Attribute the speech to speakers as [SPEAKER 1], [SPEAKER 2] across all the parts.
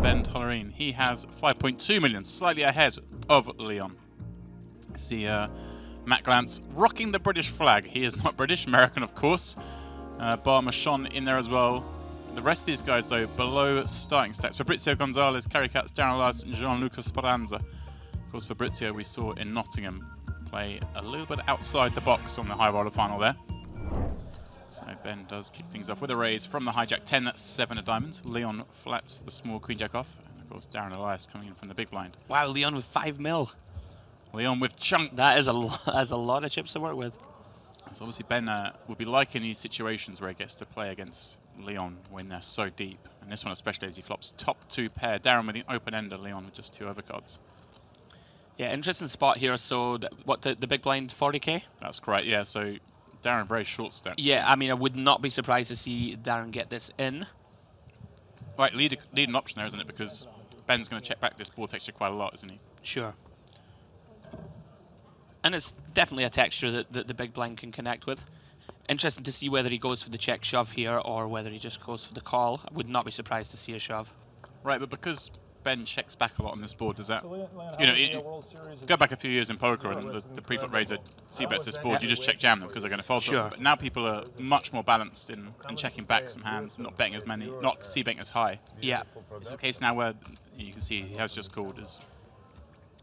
[SPEAKER 1] Ben Tollerine, he has 5.2 million, slightly ahead of Leon. See Matt Glantz rocking the British flag. He is not British, American of course. Bar Machon in there as well. The rest of these guys though below starting stats. Fabrizio Gonzalez, Kerry Katz, Darren Elias and Gianluca Speranza. Of course Fabrizio we saw in Nottingham play a little bit outside the box on the high roller final there. So Ben does kick things off with a raise from the hijack 10-7 of diamonds. Leon flats the small queen jack off. And of course Darren Elias coming in from the big blind.
[SPEAKER 2] Wow, Leon with 5 mil.
[SPEAKER 1] Leon with chunks.
[SPEAKER 2] That is a lot of chips to work with.
[SPEAKER 1] So obviously Ben would be liking these situations where he gets to play against Leon when they're so deep. And this one especially as he flops top 2 pair. Darren with the open ender, Leon with just 2 overcards.
[SPEAKER 2] Yeah, interesting spot here. So what the big blind 40k?
[SPEAKER 1] That's correct, yeah. So Darren very short step.
[SPEAKER 2] Yeah, I mean I would not be surprised to see Darren get this in.
[SPEAKER 1] Right, lead an option there, isn't it? Because Ben's going to check back this board texture quite a lot, isn't he?
[SPEAKER 2] Sure. And it's definitely a texture that the big blind can connect with. Interesting to see whether he goes for the check shove here or whether he just goes for the call. I would not be surprised to see a shove.
[SPEAKER 1] Right, but because Ben checks back a lot on this board, does that, you know, go back a few years in poker and the pre-flop raiser c-bets this board, you just check jam them because they're going to fold.
[SPEAKER 2] Sure.
[SPEAKER 1] But now people are much more balanced in checking back some hands, not betting as many, not c-betting as high.
[SPEAKER 2] Yeah.
[SPEAKER 1] It's the case now where you can see he has just called as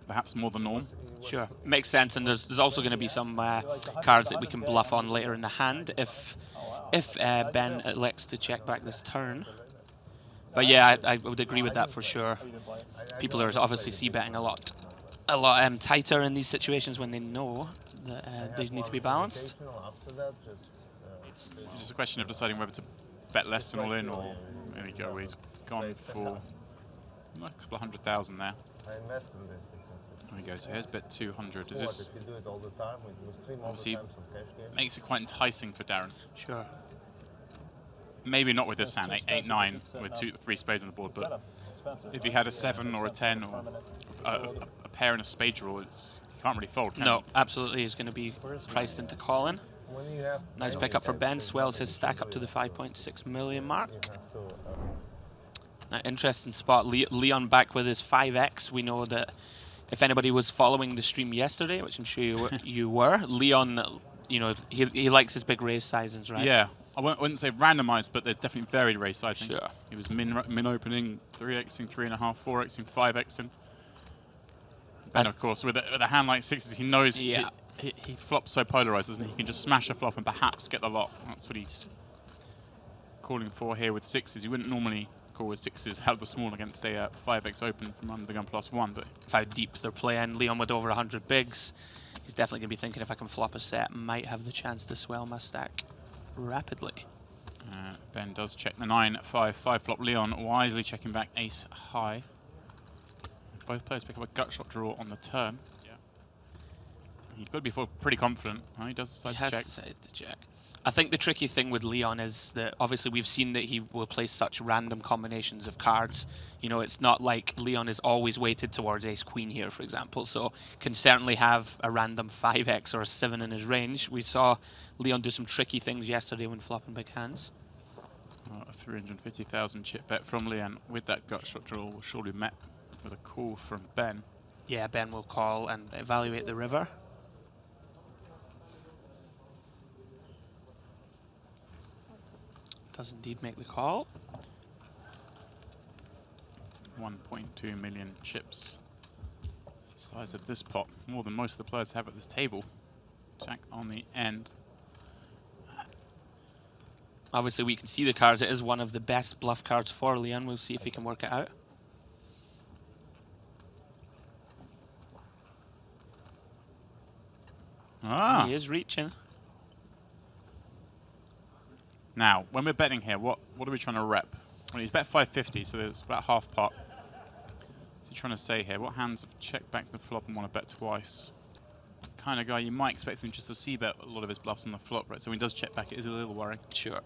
[SPEAKER 1] perhaps more the norm.
[SPEAKER 2] Sure, makes sense, and there's also going to be some cards that we can bluff on later in the hand if Ben elects to check back this turn. But yeah, I would agree with that for sure. People are obviously c-betting a lot tighter in these situations when they know that they need to be balanced.
[SPEAKER 1] It's just a question of deciding whether to bet less than all in, or there we go. He's gone for a couple of 100,000 there. There we go, so here's bet 200. Is this obviously makes it quite enticing for Darren?
[SPEAKER 2] Sure.
[SPEAKER 1] Maybe not with this hand, 8-9 with 3 spades on the board, but if he had a 7 or a 10 or a pair and a spade draw, you can't really fold, can
[SPEAKER 2] No,
[SPEAKER 1] you?
[SPEAKER 2] absolutely. He's going to be priced into calling. Nice pickup for Ben. Swells his stack up to the 5.6 million mark. Now, interesting spot. Leon back with his 5x. We know that if anybody was following the stream yesterday, which I'm sure you were, Leon, you know, he likes his big raise sizings, right?
[SPEAKER 1] Yeah, I wouldn't say randomized, but they're definitely varied raise sizing.
[SPEAKER 2] Sure.
[SPEAKER 1] He was min opening, 3xing, 3.5, 4xing, 5xing. And of course, with a hand like sixes, he knows he flops so polarized, doesn't he? He can just smash a flop and perhaps get the lot. That's what he's calling for here with sixes. You wouldn't normally call with sixes out of the small against a 5x open from under the gun +1, but
[SPEAKER 2] if how deep they're playing, Leon with over 100 bigs, he's definitely going to be thinking if I can flop a set, might have the chance to swell my stack rapidly.
[SPEAKER 1] Ben does check the 9-5 flop. Leon wisely checking back ace high. Both players pick up a gut shot draw on the turn. Yeah. He's got to be pretty confident. Oh, he does decide to check.
[SPEAKER 2] Decided to check. I think the tricky thing with Leon is that obviously we've seen that he will play such random combinations of cards. You know, it's not like Leon is always weighted towards ace-queen here, for example, so can certainly have a random 5x or a 7 in his range. We saw Leon do some tricky things yesterday when flopping big hands.
[SPEAKER 1] A 350,000 chip bet from Leon with that gut shot draw will surely met with a call from Ben.
[SPEAKER 2] Yeah, Ben will call and evaluate the river. Does indeed make the call.
[SPEAKER 1] 1.2 million chips. That's the size of this pot, more than most of the players have at this table. Jack on the end.
[SPEAKER 2] Obviously we can see the cards. It is one of the best bluff cards for Leon. We'll see if he can work it out.
[SPEAKER 1] Ah.
[SPEAKER 2] He is reaching.
[SPEAKER 1] Now, when we're betting here, what are we trying to rep? Well, he's bet 550, so there's about half pot. What's he trying to say here? What hands have checked back the flop and want to bet twice? Kind of guy you might expect him just to c-bet a lot of his bluffs on the flop, right? So when he does check back, it is a little worrying.
[SPEAKER 2] Sure.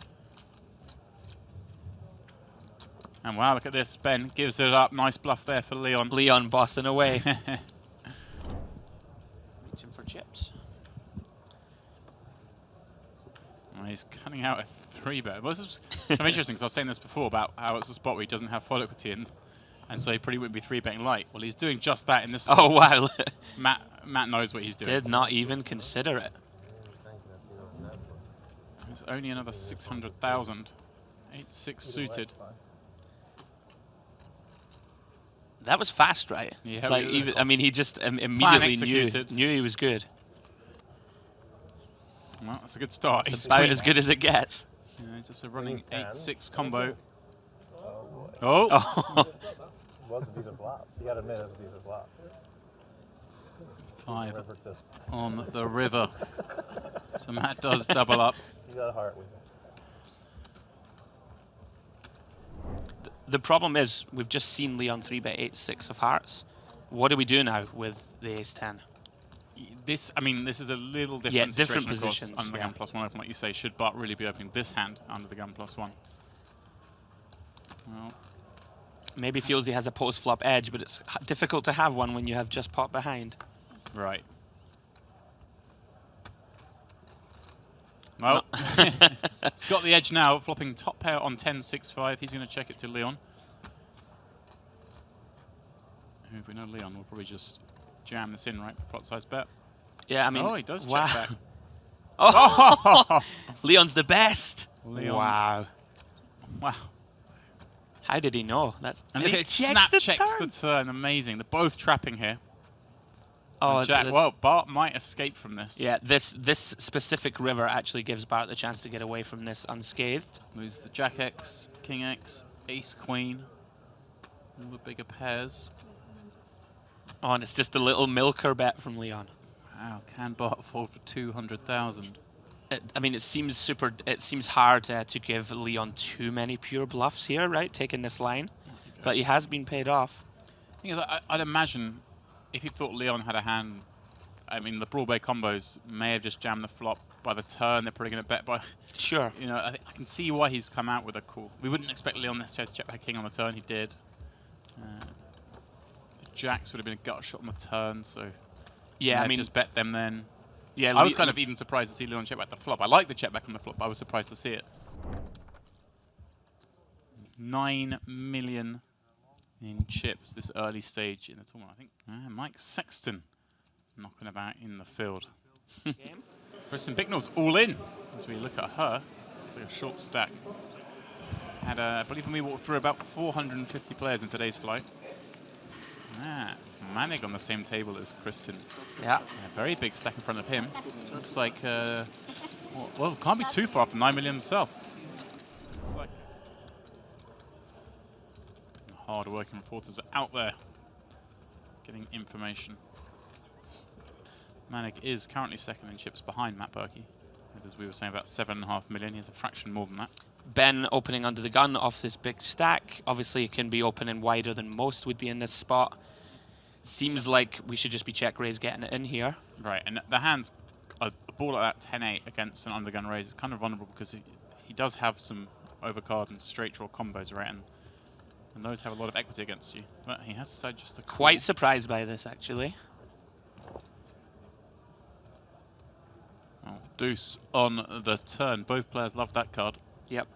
[SPEAKER 1] And wow, look at this. Ben gives it up. Nice bluff there for Leon.
[SPEAKER 2] Leon bossing away. Reaching for chips.
[SPEAKER 1] Well, he's cutting out a 3-bet. Well, this is kind of interesting because I was saying this before about how it's a spot where he doesn't have follow equity, and And so he probably wouldn't be 3-betting light. Well, he's doing just that in this.
[SPEAKER 2] Oh, wow.
[SPEAKER 1] Matt knows what he's doing.
[SPEAKER 2] Did not even consider it.
[SPEAKER 1] There's only another 600,000. 8-6 suited.
[SPEAKER 2] That was fast, right?
[SPEAKER 1] Yeah,
[SPEAKER 2] like I mean, he just immediately knew he was good.
[SPEAKER 1] Well, that's a good start.
[SPEAKER 2] It's about as good as it gets.
[SPEAKER 1] Yeah, just a running 8-6 combo. Oh!
[SPEAKER 3] It was a decent flop. You gotta admit it was a decent flop.
[SPEAKER 1] 5 on the river. So Matt does double up.
[SPEAKER 3] You got a heart with it.
[SPEAKER 2] The problem is, we've just seen Leon 3-bet 8-6 of hearts. What do we do now with the ace-10?
[SPEAKER 1] This, I mean, this is a little different.
[SPEAKER 2] Yeah, different
[SPEAKER 1] situation,
[SPEAKER 2] positions.
[SPEAKER 1] Under the gun +1 open, like you say, should Bart really be opening this hand under the gun +1? Well,
[SPEAKER 2] maybe feels he has a post-flop edge, but it's difficult to have one when you have just pot behind.
[SPEAKER 1] right. Well, it's got the edge now, flopping top pair on 10-6-5. He's going to check it to Leon. Who, if we know Leon, we'll probably just jam this in, right, for pot size bet.
[SPEAKER 2] Yeah, I mean...
[SPEAKER 1] Oh, he does
[SPEAKER 2] wow.
[SPEAKER 1] check back.
[SPEAKER 2] Oh! Leon's the best!
[SPEAKER 1] Leon.
[SPEAKER 2] Wow.
[SPEAKER 1] Wow.
[SPEAKER 2] How did he know? That's
[SPEAKER 1] And he snap checks the turn. Amazing. They're both trapping here.
[SPEAKER 2] Oh,
[SPEAKER 1] Jack, well, Bart might escape from this.
[SPEAKER 2] Yeah, this specific river actually gives Bart the chance to get away from this unscathed.
[SPEAKER 1] Lose the Jack X, King X, Ace Queen. All the bigger pairs.
[SPEAKER 2] Oh, and it's just a little milker bet from Leon.
[SPEAKER 1] Wow, can Bart fold for 200,000?
[SPEAKER 2] I mean, it seems hard to give Leon too many pure bluffs here, right? Taking this line, but he has been paid off.
[SPEAKER 1] The thing is, I'd imagine if he thought Leon had a hand, I mean, the Broadway combos may have just jammed the flop by the turn. They're probably going to bet by.
[SPEAKER 2] Sure.
[SPEAKER 1] You know, I can see why he's come out with a call. We wouldn't expect Leon necessarily to check back king on the turn. He did. The Jacks would have been a gut shot on the turn, so
[SPEAKER 2] yeah, I mean,
[SPEAKER 1] just bet them then.
[SPEAKER 2] Yeah,
[SPEAKER 1] I was kind of even surprised to see Leon check back the flop. I like the check back on the flop, but I was surprised to see it. 9 million in chips this early stage in the tournament. I think Mike Sexton knocking about in the field. Kristen Bicknell's all in as we look at her. It's like a short stack. Had, I believe when we walked through, about 450 players in today's flight. Manig on the same table as Kristen.
[SPEAKER 2] Yeah.
[SPEAKER 1] A very big stack in front of him. Looks like, well, can't be too far from 9 million himself. Looks like hard-working reporters are out there getting information. Manig is currently second in chips behind Matt Berkey. As we were saying, about 7.5 million. He has a fraction more than that.
[SPEAKER 2] Ben opening under the gun off this big stack. Obviously, it can be opening wider than most would be in this spot. Seems like we should just be check raise getting it in here.
[SPEAKER 1] Right, and the hands, a ball like that 10-8 against an undergun raise is kind of vulnerable because he does have some overcard and straight draw combos, right? And those have a lot of equity against you. But he has decided just to call.
[SPEAKER 2] Quite surprised by this, actually.
[SPEAKER 1] Oh, deuce on the turn. Both players love that card.
[SPEAKER 2] Yep.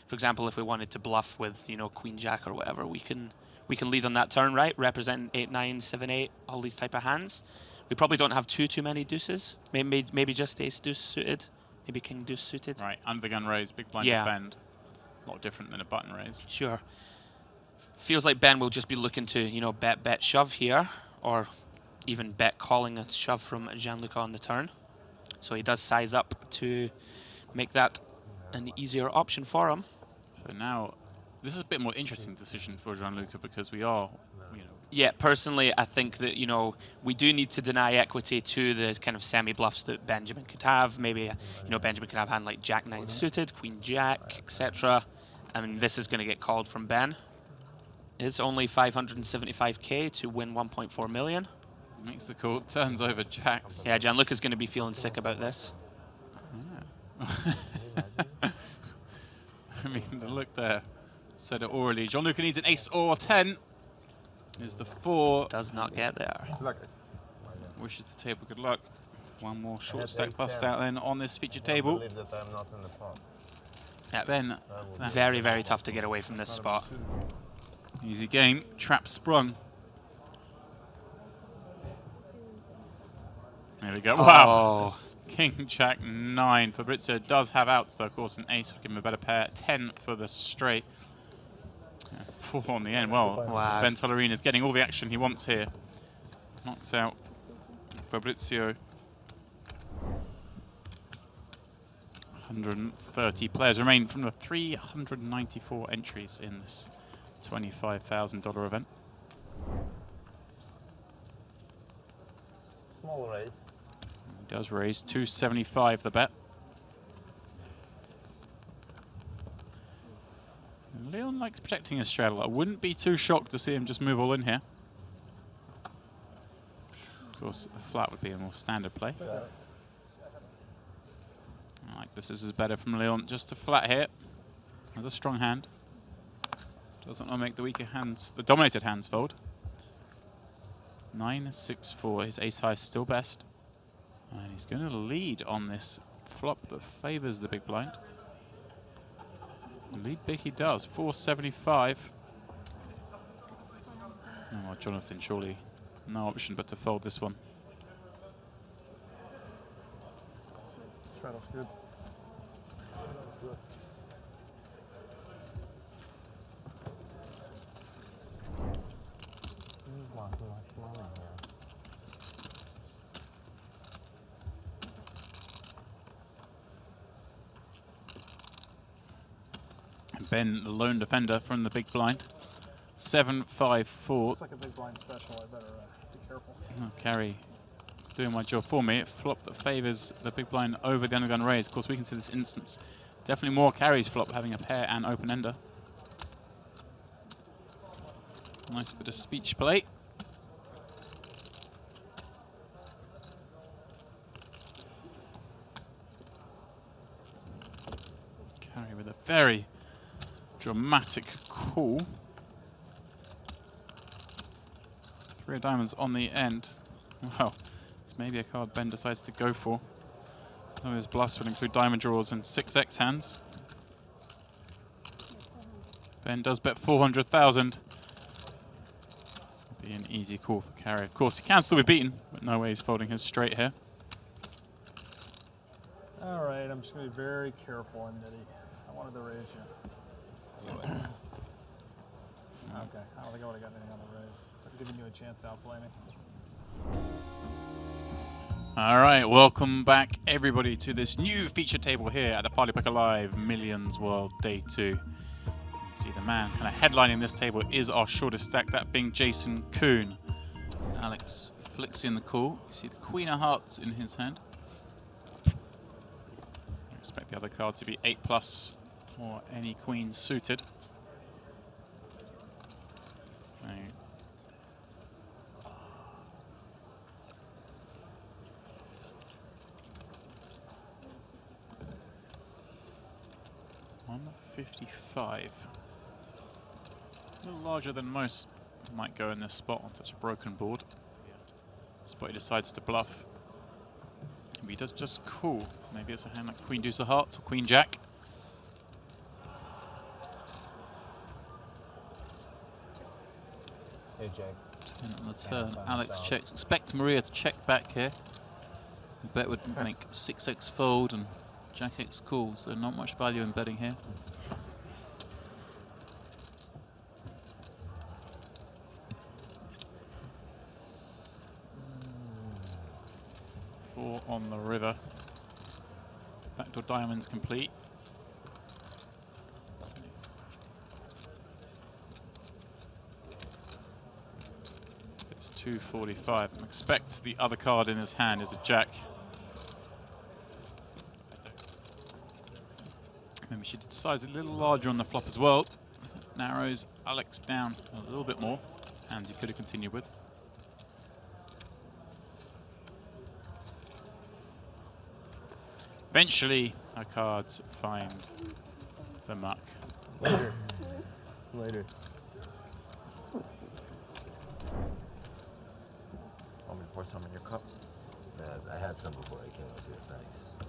[SPEAKER 2] For example, if we wanted to bluff with, you know, Queen Jack or whatever, we can lead on that turn, right? Representing 8-9, 7-8, all these type of hands. We probably don't have too many deuces. Maybe just ace deuce suited. Maybe king deuce suited.
[SPEAKER 1] Right, under the gun raise, big blind defend. A lot different than a button raise.
[SPEAKER 2] Sure. Feels like Ben will just be looking to, you know, bet shove here, or even bet calling a shove from Gianluca on the turn. So he does size up to make that an easier option for him.
[SPEAKER 1] So now, this is a bit more interesting decision for Gianluca because we are, you know.
[SPEAKER 2] Yeah, personally, I think that, you know, we do need to deny equity to the kind of semi-bluffs that Benjamin could have. Maybe, you know, Benjamin could have a hand like Jack-9 suited, Queen Jack, etc. I mean, this is going to get called from Ben. It's only 575k to win 1.4 million.
[SPEAKER 1] Makes the call, turns over Jacks.
[SPEAKER 2] Yeah, Gianluca's going to be feeling sick about this.
[SPEAKER 1] Yeah. I mean, the look there said it orally. Gianluca needs an ace or 10. Is the 4.
[SPEAKER 2] Does not get there.
[SPEAKER 1] Wishes the table good luck. One more short stack bust out then on this feature table.
[SPEAKER 2] Yeah,
[SPEAKER 1] Ben,
[SPEAKER 2] very, very tough to get away from this spot.
[SPEAKER 1] easy game. Trap sprung. There we go. Wow.
[SPEAKER 2] Oh.
[SPEAKER 1] King Jack 9. Fabrizio does have outs, though. Of course, an ace would give him a better pair. 10 for the straight. 4 on the end. Well,
[SPEAKER 2] Wow.
[SPEAKER 1] Ben Tollerine is getting all the action he wants here. Knocks out Fabrizio. 130 players remain from the 394 entries in this $25,000 event.
[SPEAKER 3] Small raise.
[SPEAKER 1] He does raise 275 the bet. And Leon likes protecting his straddle. I wouldn't be too shocked to see him just move all in here. Of course, a flat would be a more standard play. Like this is better from Leon. Just a flat here. That's a strong hand. Doesn't want to make the weaker hands, the dominated hands fold. 9-6-4. His ace high is still best. And he's going to lead on this flop that favors the big blind. Lead big he does. 475. Oh, Jonathan, surely no option but to fold this one.
[SPEAKER 3] Straddle's good.
[SPEAKER 1] And Ben, the lone defender from the big blind. 7-5-4.
[SPEAKER 3] It's like a big blind special. I better be careful.
[SPEAKER 1] Oh, carry doing my job for me. Flop that favors the big blind over the undergun raise. Of course, we can see this instance. Definitely more carries flop having a pair and open ender. Nice bit of speech play. Carry with a very dramatic call. 3 of diamonds on the end. Well, it's maybe a card Ben decides to go for. Some of his bluffs would include diamond draws and 6x hands. Ben does bet 400,000. This will be an easy call for carry. Of course, he can still be beaten, but no way he's folding his straight here.
[SPEAKER 3] All right, I'm just going to be very careful, Nitty. I wanted to raise you. Okay, I don't think I would have gotten anything on the raise. So I'm giving you a chance to outplay me.
[SPEAKER 1] All right, welcome back everybody to this new feature table here at the partypoker Live Millions World Day 2. You can see the man kind of headlining this table is our shortest stack, that being Jason Kuhn. Alex flicks in the call. You see the Queen of Hearts in his hand. I expect the other card to be 8+ or any queen suited. So, $155. A little larger than most might go in this spot on such a broken board. Spot he decides to bluff. Maybe he does just call. Maybe it's a hand like Queen Deuce of Hearts or Queen Jack.
[SPEAKER 3] Hey, Jake.
[SPEAKER 1] And on the turn, Alex checks. Expect Maria to check back here. The bet would make 6x fold and Jack X call, so not much value in betting here. Four on the river. Backdoor diamonds complete. It's 245. I expect the other card in his hand is a jack. Maybe she decides a little larger on the flop as well. Narrows Alex down a little bit more. Hands he could have continued with. Eventually, our cards find the muck.
[SPEAKER 3] Later. Later.
[SPEAKER 4] Want me to pour some in your cup?
[SPEAKER 5] Yeah, I had some before I came up here, thanks. I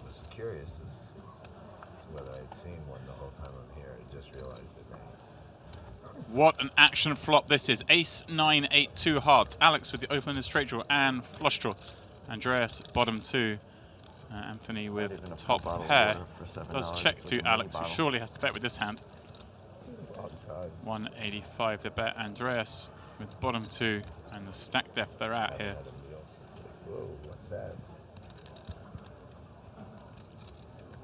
[SPEAKER 5] was curious as to whether I'd seen I just realized it now.
[SPEAKER 1] What an action flop this is. Ace, 9, 8, 2 hearts. Alex with the open and straight draw and flush draw. Andreas, bottom 2. Anthony with top pair. Does check to Alex, who surely has to bet with this hand. 185 the bet. Andreas with bottom 2 and the stack depth they're at here.
[SPEAKER 5] Whoa, what's that?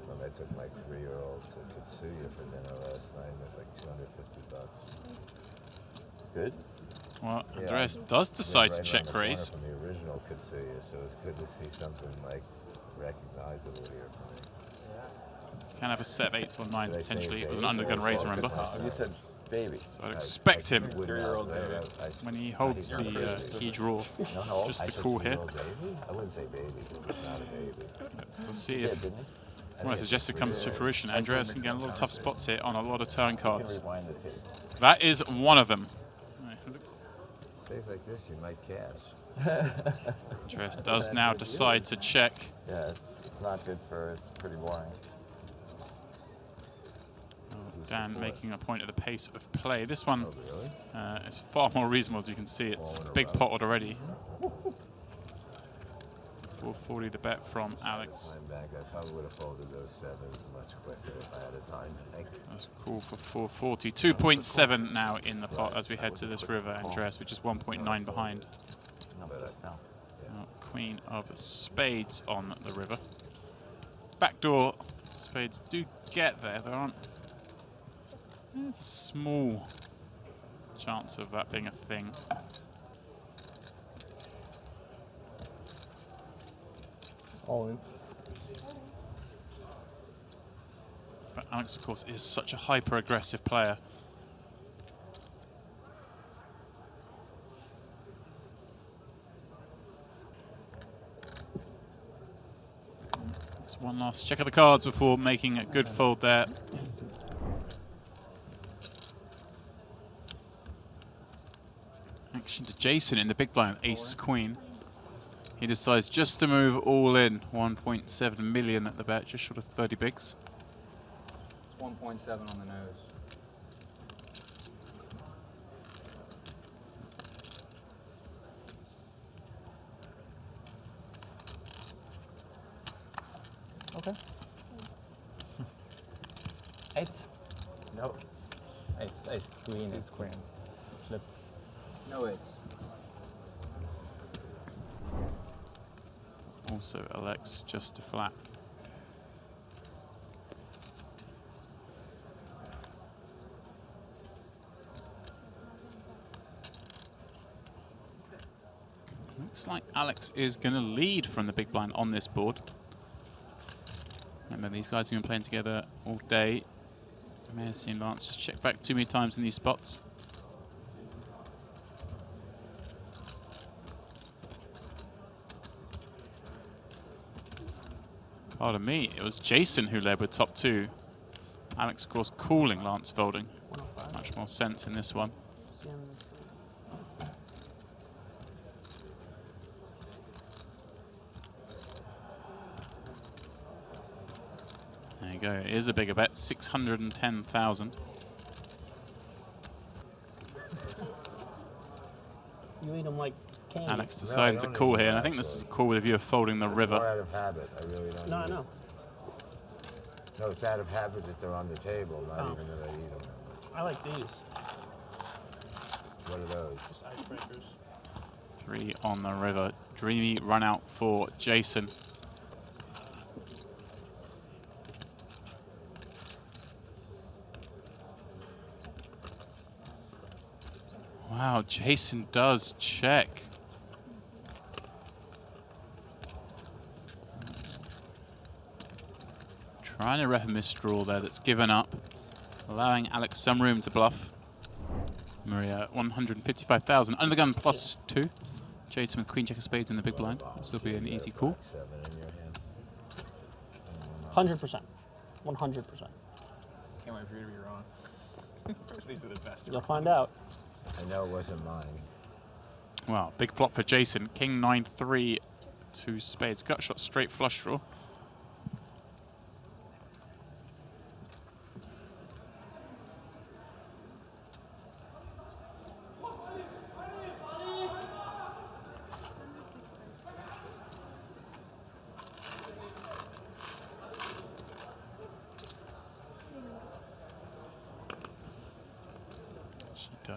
[SPEAKER 5] When I took my 3-year-old to Kitsuya for dinner last night, it was like $250. Good?
[SPEAKER 1] Well, Andreas does decide to check raise.
[SPEAKER 5] From the original Kitsuya, so it's good to see something like recognizable here for me.
[SPEAKER 1] Can have a set of 8s or 9s potentially. It was an undergun raise, remember?
[SPEAKER 4] You said baby.
[SPEAKER 1] So I'd expect him,
[SPEAKER 4] 3-year-old baby.
[SPEAKER 1] when he holds the key draw, just to call here.
[SPEAKER 5] I wouldn't say baby, it's not a baby.
[SPEAKER 1] We'll see if what I suggested comes to fruition. Andreas can get a lot of tough spots here on a lot of turn cards. That is one of them.
[SPEAKER 5] Days like this, you might cash.
[SPEAKER 1] Andreas does now decide to check.
[SPEAKER 4] Yeah, it's not good for, it's pretty boring.
[SPEAKER 1] Dan making a point of the pace of play. This one is far more reasonable, as you can see. It's big pot already. 440 the bet from Alex.
[SPEAKER 5] I probably would have folded those 7s much quicker if I had a time bank.
[SPEAKER 1] That's cool for 440. 2.7 now in the pot as we head to this river. Andreas with just 1.9 behind. Queen of spades on the river. Backdoor spades do get there. There aren't. There's a small chance of that being a thing.
[SPEAKER 3] All in.
[SPEAKER 1] But Alex, of course, is such a hyper-aggressive player. Just one last check of the cards before making a good fold there. Action to Jason in the big blind, ace queen. He decides just to move all in. 1.7 million at the bet, just short of 30 bigs.
[SPEAKER 6] It's 1.7 on the nose.
[SPEAKER 3] Okay. 8.
[SPEAKER 6] No.
[SPEAKER 3] Ace queen. Ace queen. Flip.
[SPEAKER 6] No eights.
[SPEAKER 1] Also elects just to flat. Looks like Alex is going to lead from the big blind on this board. Remember, these guys have been playing together all day. I may have seen Lance just check back too many times in these spots. Pardon me, it was Jason who led with top 2. Alex, of course, calling Lance folding. Much more sense in this one. There you go, it is a bigger bet, 610,000.
[SPEAKER 3] You eat them like candy.
[SPEAKER 1] Alex deciding to call here, and I think this is a call with a view of folding the river.
[SPEAKER 5] More out of habit, I really don't
[SPEAKER 3] No, I
[SPEAKER 5] eat
[SPEAKER 3] know.
[SPEAKER 5] No, it's out of habit that they're on the table, not even that I eat them.
[SPEAKER 3] I like these.
[SPEAKER 5] What are those?
[SPEAKER 3] Just icebreakers.
[SPEAKER 1] 3 on the river. Dreamy run out for Jason. Wow, Jason does check. Trying to rep a misdraw there that's given up, allowing Alex some room to bluff. Maria, 155,000. Under the gun +2. Jason with queen jack of spades in the big blind. This will be an easy call.
[SPEAKER 3] 100%. 100%.
[SPEAKER 6] Can't wait for you to be wrong. These are the best.
[SPEAKER 3] You'll find out.
[SPEAKER 5] I know it wasn't mine.
[SPEAKER 1] Wow, big flop for Jason. King 9-3, 2 spades. Gut shot straight flush draw.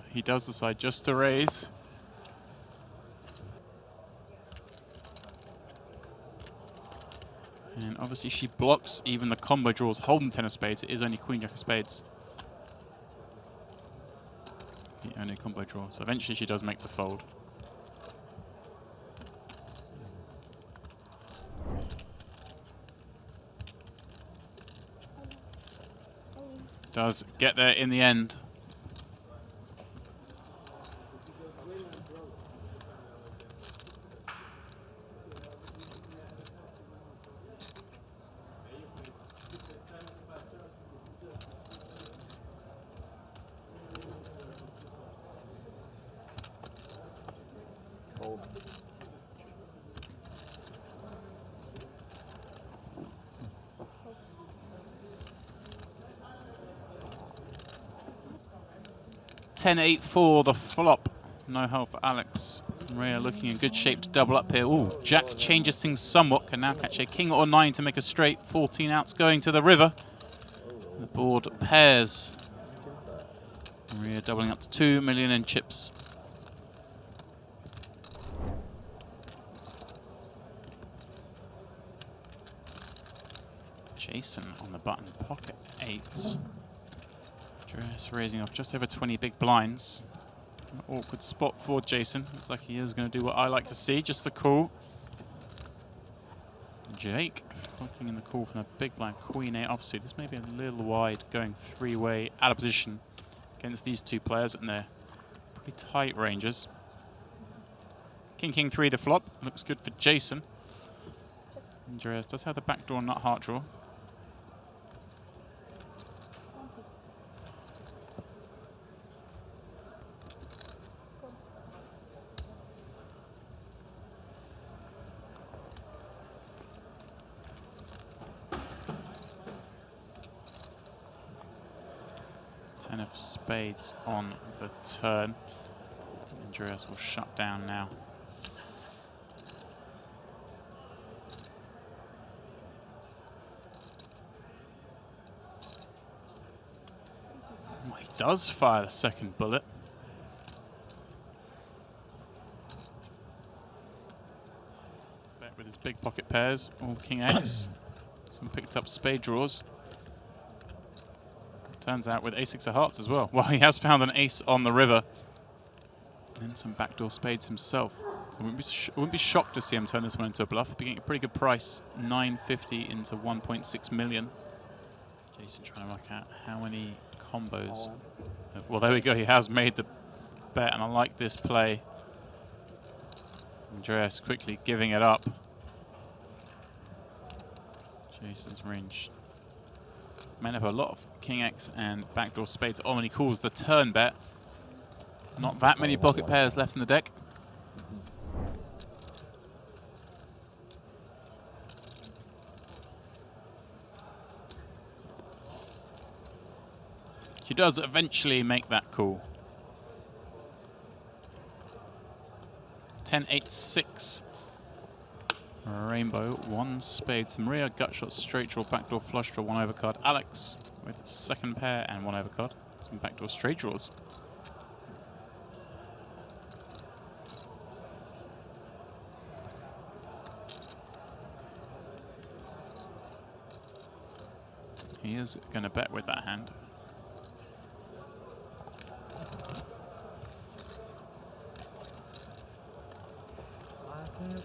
[SPEAKER 1] He does decide just to raise. And obviously she blocks even the combo draws holding 10 of spades. It is only queen jack of spades. The only combo draw. So eventually she does make the fold. Does get there in the end.
[SPEAKER 4] Fold.
[SPEAKER 1] $10-8 for the flop. No help for Alex. Maria looking in good shape to double up here. Ooh, Jack changes things somewhat. Can now catch a king or 9 to make a straight. 14 outs going to the river. The board pairs. Maria doubling up to 2 million in chips. Jason on the button, pocket 8. Andreas raising off just over 20 big blinds. An awkward spot for Jason. Looks like he is going to do what I like to see, just the call. Jake looking in the call from a big blind, queen 8 offsuit. This may be a little wide, going 3-way, out of position against these two players, and they're pretty tight ranges. King 3 the flop, looks good for Jason. Andreas does have the backdoor nut heart draw. Of spades on the turn. Andreas will shut down now. He does fire the second bullet. Bet with his big pocket pairs, all king X. Some picked up spade draws. Turns out with ace-6 of hearts as well. Well, he has found an ace on the river. And some backdoor spades himself. So I wouldn't be shocked to see him turn this one into a bluff. Be getting a pretty good price, 950 into 1.6 million. Jason trying to work out how many combos. Well, there we go. He has made the bet, and I like this play. Andreas quickly giving it up. Jason's range. Man have a lot of king X and backdoor spades. Oh, and he calls the turn bet. Not that many pocket pairs left in the deck. He does eventually make that call. 10-8-6. Rainbow, 1 spades. Maria, gut shot, straight draw, backdoor flush draw, 1 overcard. Alex with second pair and 1 overcard. Some backdoor straight draws. He is going to bet with that hand.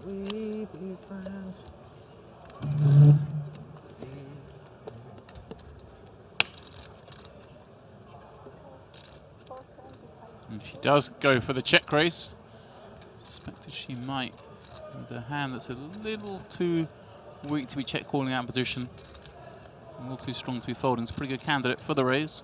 [SPEAKER 5] We be friends.
[SPEAKER 1] And she does go for the check raise. Suspected she might with a hand that's a little too weak to be check calling out of position. A little too strong to be folding. It's a pretty good candidate for the raise.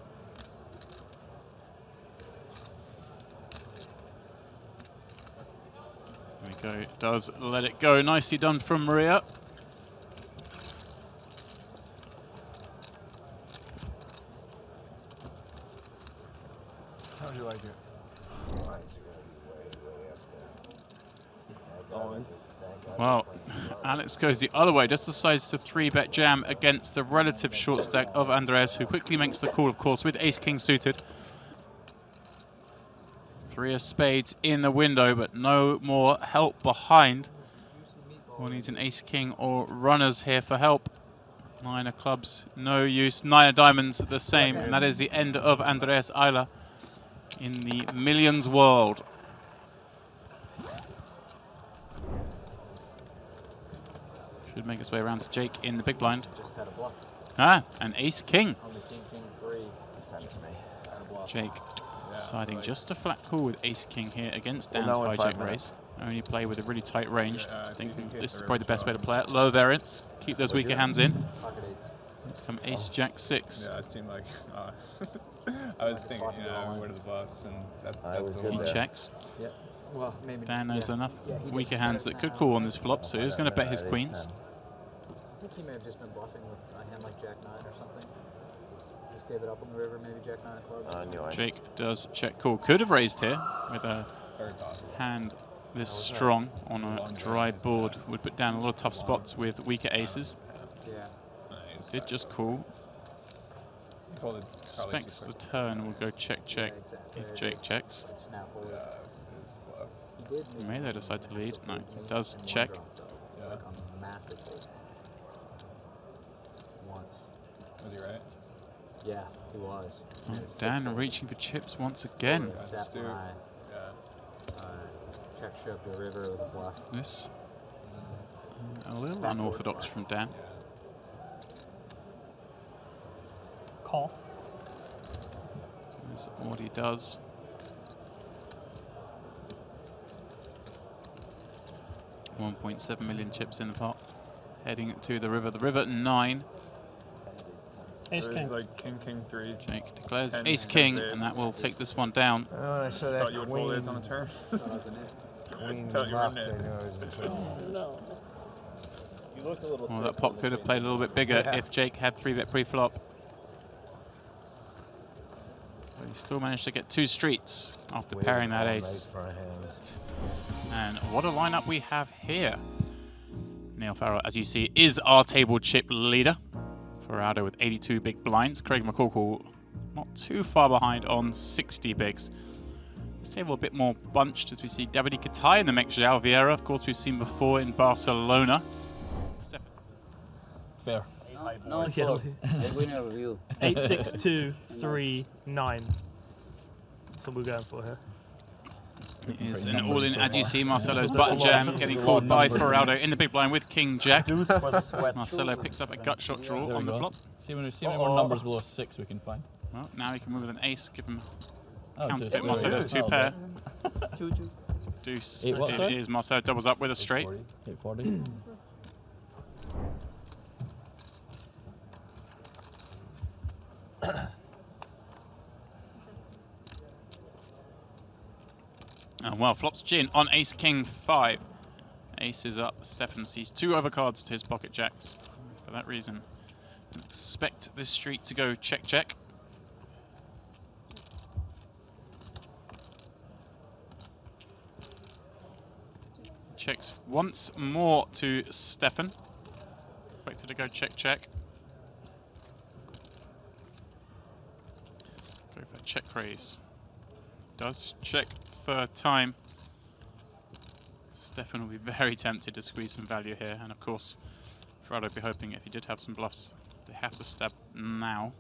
[SPEAKER 1] There we go. Does let it go. Nicely done from Maria.
[SPEAKER 3] How do you like it?
[SPEAKER 1] Well, Alex goes the other way, just decides to 3-bet jam against the relative short stack of Andreas, who quickly makes the call, of course, with ace-king suited. 3 of spades in the window, but no more help behind. One needs an ace king or runners here for help. 9 of clubs, no use. 9 of diamonds, the same. And that is the end of Andreas Eiler in the millions world. Should make his way around to Jake in the big blind.
[SPEAKER 4] Just had a bluff.
[SPEAKER 1] Ah, an ace king.
[SPEAKER 4] On the king, king, 3. Send it to me. Had a bluff.
[SPEAKER 1] Jake deciding just a flat call with ace king here against
[SPEAKER 5] Well,
[SPEAKER 1] Dan's
[SPEAKER 5] now in 5
[SPEAKER 1] hijack
[SPEAKER 5] minutes.
[SPEAKER 1] race. Only play with a really tight range.
[SPEAKER 6] Yeah,
[SPEAKER 1] I think
[SPEAKER 6] in case
[SPEAKER 1] this is
[SPEAKER 6] they're
[SPEAKER 1] probably the best way
[SPEAKER 6] short.
[SPEAKER 1] to play it. Low variance, keep those weaker hands in.
[SPEAKER 4] Pocket 8s.
[SPEAKER 1] Let's come ace jack 6.
[SPEAKER 6] Yeah, it seemed like I was thinking, you know, we went to the bluffs, and that's
[SPEAKER 5] was
[SPEAKER 6] the
[SPEAKER 5] good
[SPEAKER 1] He
[SPEAKER 6] one.
[SPEAKER 5] there.
[SPEAKER 1] checks.
[SPEAKER 4] Yeah. Well, maybe.
[SPEAKER 1] Dan knows enough
[SPEAKER 4] Yeah, he did.
[SPEAKER 1] weaker hands that could call on this flop, so he's going to bet his queens.
[SPEAKER 4] I think he may have just been bluffing with a hand like Jack 9 or something. Just gave it up on the river, maybe Jack 9 of clubs.
[SPEAKER 5] I knew I
[SPEAKER 1] Jake does check call. Could have raised here with a
[SPEAKER 6] Very possible.
[SPEAKER 1] hand this strong on a dry board. Would put down a lot of tough spots with weaker aces.
[SPEAKER 4] Yeah.
[SPEAKER 6] Nice.
[SPEAKER 1] Did just call.
[SPEAKER 6] He called it probably
[SPEAKER 1] Expects
[SPEAKER 6] too
[SPEAKER 1] the
[SPEAKER 6] quick.
[SPEAKER 1] turn and will go check check
[SPEAKER 4] Yeah, exactly.
[SPEAKER 1] if Jake checks.
[SPEAKER 4] Like snap forward.
[SPEAKER 6] Yeah, it was bluff.
[SPEAKER 4] He did.
[SPEAKER 1] May they decide to lead? No, he does
[SPEAKER 4] And
[SPEAKER 1] check.
[SPEAKER 4] one drop, though.
[SPEAKER 6] Yeah.
[SPEAKER 4] Like a massive fold. Once.
[SPEAKER 6] Was he right?
[SPEAKER 4] Yeah, he was.
[SPEAKER 1] Oh,
[SPEAKER 4] And it's
[SPEAKER 1] Dan
[SPEAKER 4] sick fold.
[SPEAKER 1] reaching for chips once again.
[SPEAKER 4] Yeah, Seth
[SPEAKER 6] Dude.
[SPEAKER 4] and I
[SPEAKER 6] Yeah.
[SPEAKER 4] check shove the river with a flush.
[SPEAKER 1] This a little unorthodox from Dan.
[SPEAKER 3] Call.
[SPEAKER 1] Is what he does. $1.7 million chips in the pot. Heading to the river. The river 9.
[SPEAKER 3] Ace
[SPEAKER 6] It
[SPEAKER 3] king.
[SPEAKER 6] was like king, king, 3.
[SPEAKER 1] Jake declares
[SPEAKER 6] 10
[SPEAKER 1] ace
[SPEAKER 6] ten
[SPEAKER 1] king,
[SPEAKER 6] bigs.
[SPEAKER 1] and that will take this one down.
[SPEAKER 5] Oh, I saw that
[SPEAKER 6] Thought you would fold it on the
[SPEAKER 5] queen,
[SPEAKER 6] turn.
[SPEAKER 5] queen
[SPEAKER 6] Thought you were
[SPEAKER 5] left. I
[SPEAKER 6] in
[SPEAKER 5] knew
[SPEAKER 6] it.
[SPEAKER 5] I was in trouble.
[SPEAKER 3] No.
[SPEAKER 4] You looked a little
[SPEAKER 1] Well, that pot could have played a little bit bigger
[SPEAKER 5] Yeah.
[SPEAKER 1] if Jake had 3-bet pre-flop. But he still managed to get 2 streets after
[SPEAKER 5] Way to
[SPEAKER 1] pairing that
[SPEAKER 5] call,
[SPEAKER 1] ace.
[SPEAKER 5] nice front hand.
[SPEAKER 1] And what a lineup we have here. Neil Farrell, as you see, is our table chip leader. Ferrado with 82 big blinds. Craig McCorkle not too far behind on 60 bigs. This table a bit more bunched as we see Davide Katai in the mix. João Vieira, of course, we've seen before in Barcelona.
[SPEAKER 7] Fair.
[SPEAKER 8] No,
[SPEAKER 3] Yeah.
[SPEAKER 8] the winner review.
[SPEAKER 3] 8, 6, 2, 3, 9. That's what we're going for here.
[SPEAKER 1] It is an all-in, as you see, Marcelo's
[SPEAKER 3] That's a
[SPEAKER 1] button
[SPEAKER 3] lot.
[SPEAKER 1] jam
[SPEAKER 3] That's
[SPEAKER 1] getting
[SPEAKER 7] a lot
[SPEAKER 1] called
[SPEAKER 7] of
[SPEAKER 1] by
[SPEAKER 7] numbers.
[SPEAKER 1] Ferrado in the big blind with King Jack.
[SPEAKER 3] Deuce for the sweat.
[SPEAKER 1] Marcelo picks up a gut shot draw
[SPEAKER 7] There
[SPEAKER 1] on
[SPEAKER 7] we
[SPEAKER 1] the
[SPEAKER 7] go.
[SPEAKER 1] flop.
[SPEAKER 7] See how many more numbers below 6 we can find.
[SPEAKER 1] Well, now he can move with an ace, give him
[SPEAKER 7] Oh,
[SPEAKER 1] counter
[SPEAKER 7] deuce.
[SPEAKER 1] bit Marcelo's
[SPEAKER 7] Well
[SPEAKER 1] 2 pair.
[SPEAKER 8] Choo-choo.
[SPEAKER 1] Deuce.
[SPEAKER 7] Eight what,
[SPEAKER 1] It
[SPEAKER 7] sorry?
[SPEAKER 1] is Marcelo doubles up with a straight.
[SPEAKER 7] 840.
[SPEAKER 1] And well, flops gin on ace king 5. Ace is up. Stefan sees 2 overcards to his pocket jacks. For that reason, expect this street to go check check. Checks once more to Stefan. Expected to go check check. Go for check raise. Does check 3rd time. Stefan will be very tempted to squeeze some value here, and of course, Ferrado would be hoping if he did have some bluffs, they have to stab now.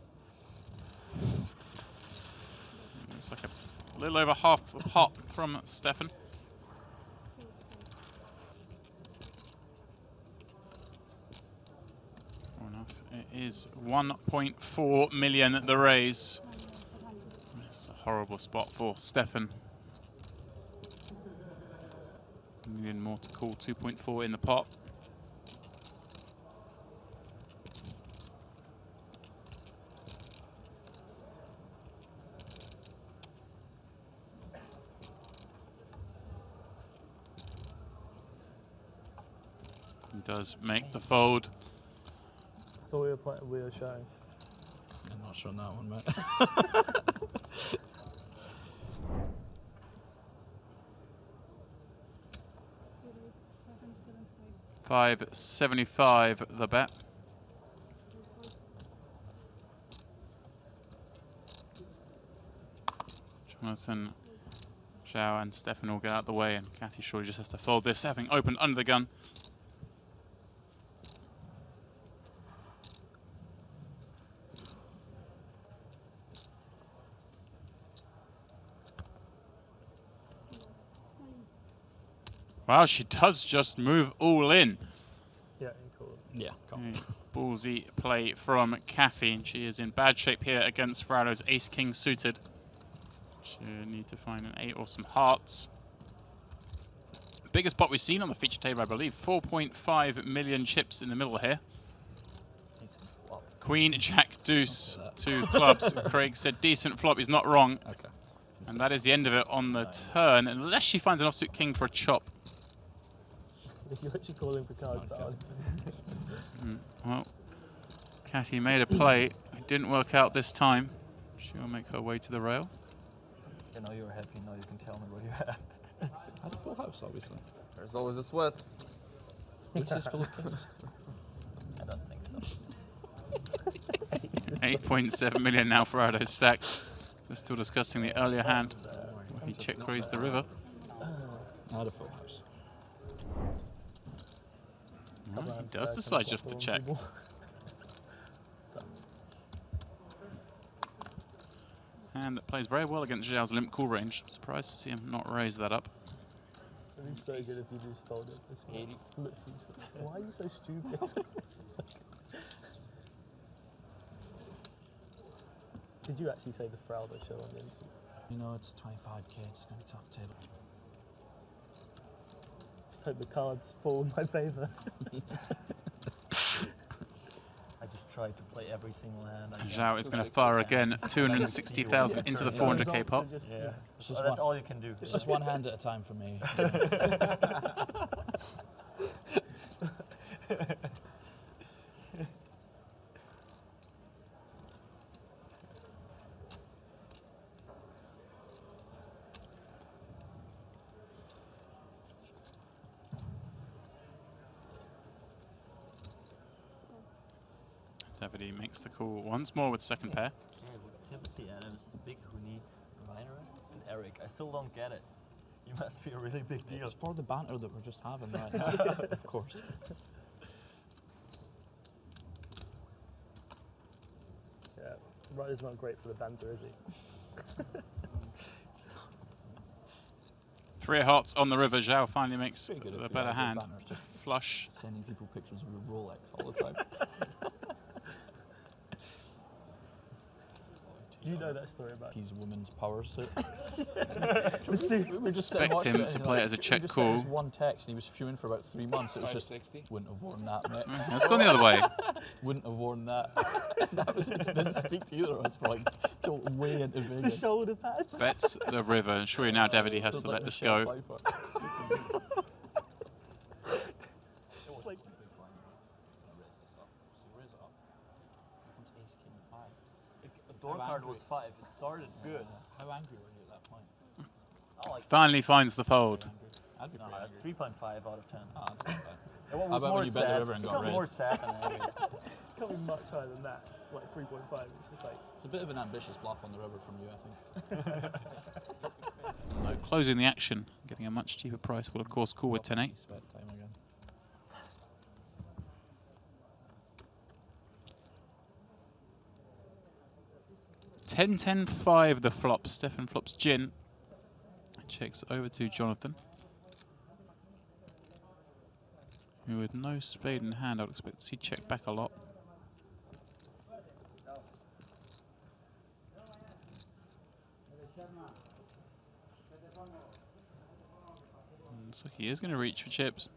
[SPEAKER 1] Looks like a little over half a pot from Stefan. Fair enough. It is 1.4 million the raise. It's a horrible spot for Stefan. $1 million more to call, 2.4 in the pot. He does make the fold.
[SPEAKER 3] I thought we were showing.
[SPEAKER 7] I'm not sure on that one, mate.
[SPEAKER 1] 575 the bet. Jonathan Zhao and Stefan all get out of the way, and Kathy surely just has to fold this, having opened under the gun. Wow, she does just move all in.
[SPEAKER 3] Yeah, cool.
[SPEAKER 7] Yeah, come.
[SPEAKER 1] Ballsy play from Kathy, and she is in bad shape here against Fraudo's ace-king suited. She'll need to find an 8 or some hearts. Biggest pot we've seen on the feature table, I believe. 4.5 million chips in the middle here. Queen, Jack, Deuce, 2 clubs. Craig said decent flop. He's not wrong.
[SPEAKER 7] Okay.
[SPEAKER 1] And that is the end of it on the turn, unless she finds an offsuit king for a chop.
[SPEAKER 3] You're actually calling for cards down.
[SPEAKER 1] Well, Kathy made a play. It didn't work out this time. She'll make her way to the rail.
[SPEAKER 6] You know you're happy, now you can tell me what you have.
[SPEAKER 7] I had a full house, obviously.
[SPEAKER 6] There's always a sweat.
[SPEAKER 7] Which is full of kings.
[SPEAKER 6] I don't think so.
[SPEAKER 1] 8.7 million now for Fraudo's stack. We're still discussing the earlier hand. He check raised the river.
[SPEAKER 7] I had a full house.
[SPEAKER 1] Well, he does decide just to check. And that plays very well against Zhao's limp call range. Surprised to see him not raise that up.
[SPEAKER 3] It'd be so good if you just fold it this way. Why are you so stupid? Did you actually say the Fraudo show on the interview?
[SPEAKER 7] You know, it's 25k, it's going to be a tough table.
[SPEAKER 3] Just hope the cards fall in my favour.
[SPEAKER 6] I just tried to play every single hand.
[SPEAKER 1] Zhao is going to fire again. 260,000 into the 400k pot.
[SPEAKER 6] Yeah,
[SPEAKER 7] It's just
[SPEAKER 6] that's all you can do.
[SPEAKER 7] It's just one hand at a time for me.
[SPEAKER 1] Davide makes the call once more with second pair.
[SPEAKER 6] Timothy Adams, Big Huni, Reiner, and Eric. I still don't get it. You must be a really big deal.
[SPEAKER 7] It's for the banter that we're just having right now, of course.
[SPEAKER 3] Yeah, Ryder's not great for the banter, is he?
[SPEAKER 1] 3 hearts on the river. Zhao finally makes
[SPEAKER 7] Pretty good
[SPEAKER 1] the
[SPEAKER 7] if
[SPEAKER 1] better
[SPEAKER 7] you have
[SPEAKER 1] hand.
[SPEAKER 7] good banners, just
[SPEAKER 1] Flush.
[SPEAKER 7] sending people pictures of a Rolex all the time.
[SPEAKER 3] Do you know that story about
[SPEAKER 7] He's a woman's power suit.
[SPEAKER 3] we
[SPEAKER 7] just
[SPEAKER 1] Expect him to play it as a check call.
[SPEAKER 7] Just one text and he was fuming for about 3 months. It was just, wouldn't have worn that, mate.
[SPEAKER 1] It's gone the other way.
[SPEAKER 7] Wouldn't have worn that. That was, didn't speak to either of us for like till way into
[SPEAKER 3] the
[SPEAKER 7] Vegas.
[SPEAKER 3] shoulder pads?
[SPEAKER 1] Bets the river, and surely now Davide has to let this go.
[SPEAKER 6] The door card was 5. It started good.
[SPEAKER 7] How angry were you at that point?
[SPEAKER 6] Oh, like
[SPEAKER 1] Finally finds the fold.
[SPEAKER 7] I'd be
[SPEAKER 6] no,
[SPEAKER 7] pretty angry.
[SPEAKER 6] 3.5 out of 10.
[SPEAKER 7] Oh, that's not bad.
[SPEAKER 6] It was
[SPEAKER 7] How about
[SPEAKER 6] more
[SPEAKER 7] when you bet the
[SPEAKER 6] sad.
[SPEAKER 7] river and
[SPEAKER 6] It's
[SPEAKER 7] got
[SPEAKER 6] got more
[SPEAKER 7] raised?
[SPEAKER 6] sad than angry.
[SPEAKER 3] Can't be much higher than that, like 3.5. It's just like,
[SPEAKER 7] It's a bit of an ambitious bluff on the river from you, I think.
[SPEAKER 1] So closing the action, getting a much cheaper price will of course call with 10-8.
[SPEAKER 7] Sweat time again.
[SPEAKER 1] 10-10-5 the flops. Stefan flops gin. Checks over to Jonathan. Who with no spade in hand, I would expect to see check back a lot. Looks like he is going to reach for chips.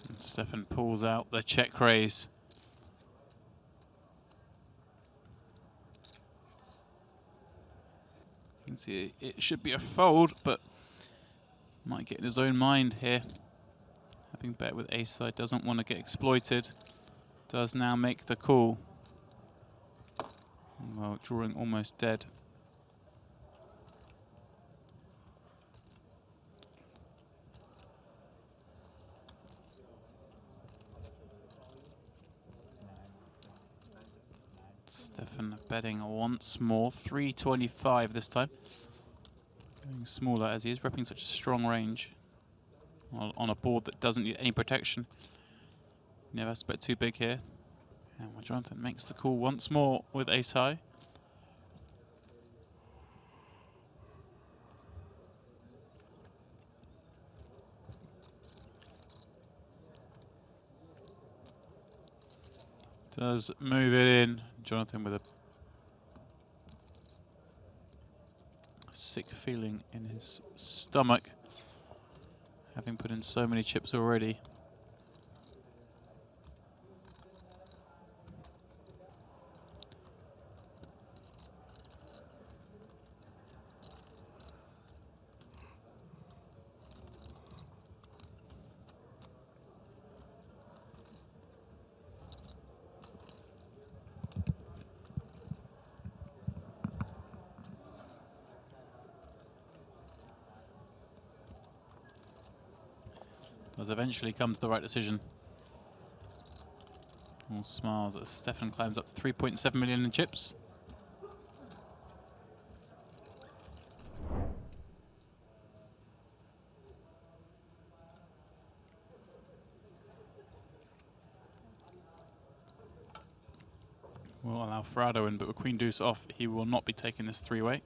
[SPEAKER 1] And Stefan pulls out the check raise. You can see it should be a fold, but might get in his own mind here. Having bet with ace side, doesn't want to get exploited. Does now make the call. Well, drawing almost dead. Stefan betting once more, 325 this time. Going smaller as he is repping such a strong range on a board that doesn't need any protection. Never has to bet too big here. And Jonathan makes the call once more with ace high. Does move it in. Jonathan with a sick feeling in his stomach, having put in so many chips already. Does eventually come to the right decision. All smiles as Stefan climbs up to 3.7 million in chips. Will allow Ferrado in, but with Queen Deuce off, he will not be taking this three-way.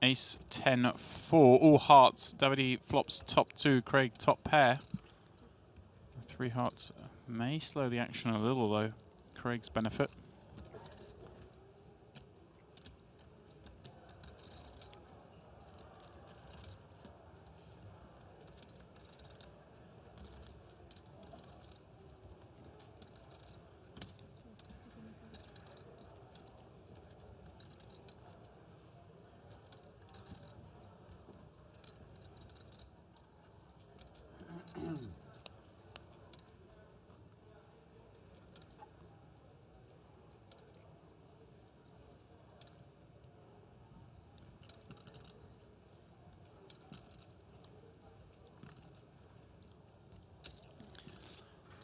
[SPEAKER 1] Ace 10 4, all hearts. Davide flops top two, Craig top pair. Three hearts may slow the action a little though. Craig's benefit.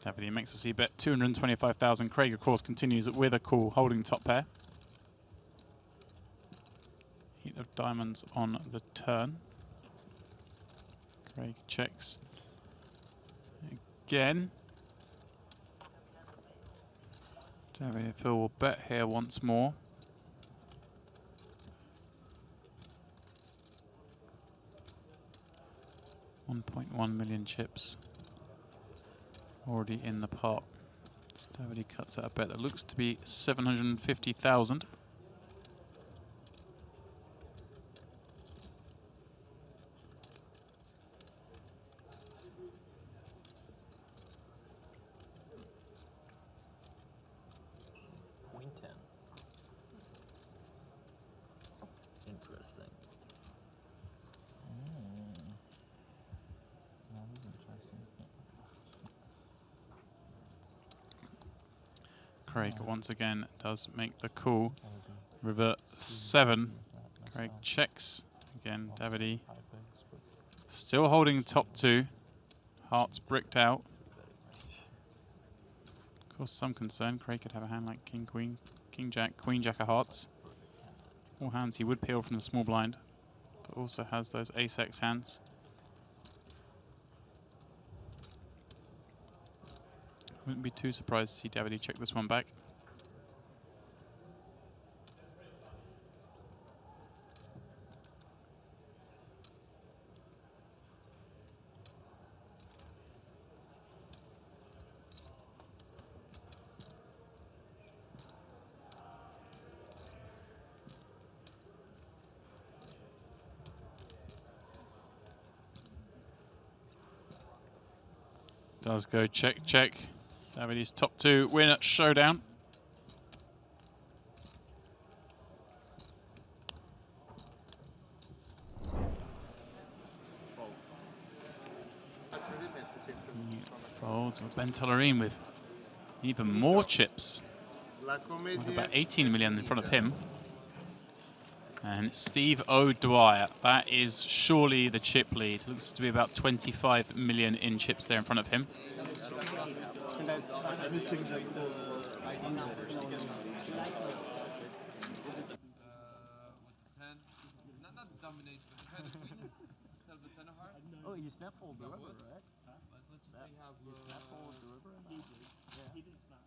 [SPEAKER 1] Davide makes a C bet, 225,000. Craig, of course, continues with a call, holding top pair. Heat of diamonds on the turn. Craig checks again. Davide Phil will bet here once more. $1.1 million chips already in the pot. Davide cuts out a bet that looks to be 750,000.
[SPEAKER 6] Queen 10. Interesting.
[SPEAKER 7] That was interesting.
[SPEAKER 1] Craig once again does make the call. River 7. Craig checks. Again, Davide still holding top two. Hearts bricked out. Of course, some concern. Craig could have a hand like King, Queen, King, Jack, Queen, Jack of Hearts. All hands he would peel from the small blind, but also has those ace-X hands. Wouldn't be too surprised to see Davide check this one back. Does go check, check. Davide's top two win at showdown. He folds with Ben Tellerine with even more chips. With about 18 million in front of him. And Steve O'Dwyer, that is surely the chip lead. Looks to be about 25 million in chips there in front of him.
[SPEAKER 6] Oh, you snap fold the river, right? Let's just say you have. You snap fold the river? He did. Yeah. He didn't snap.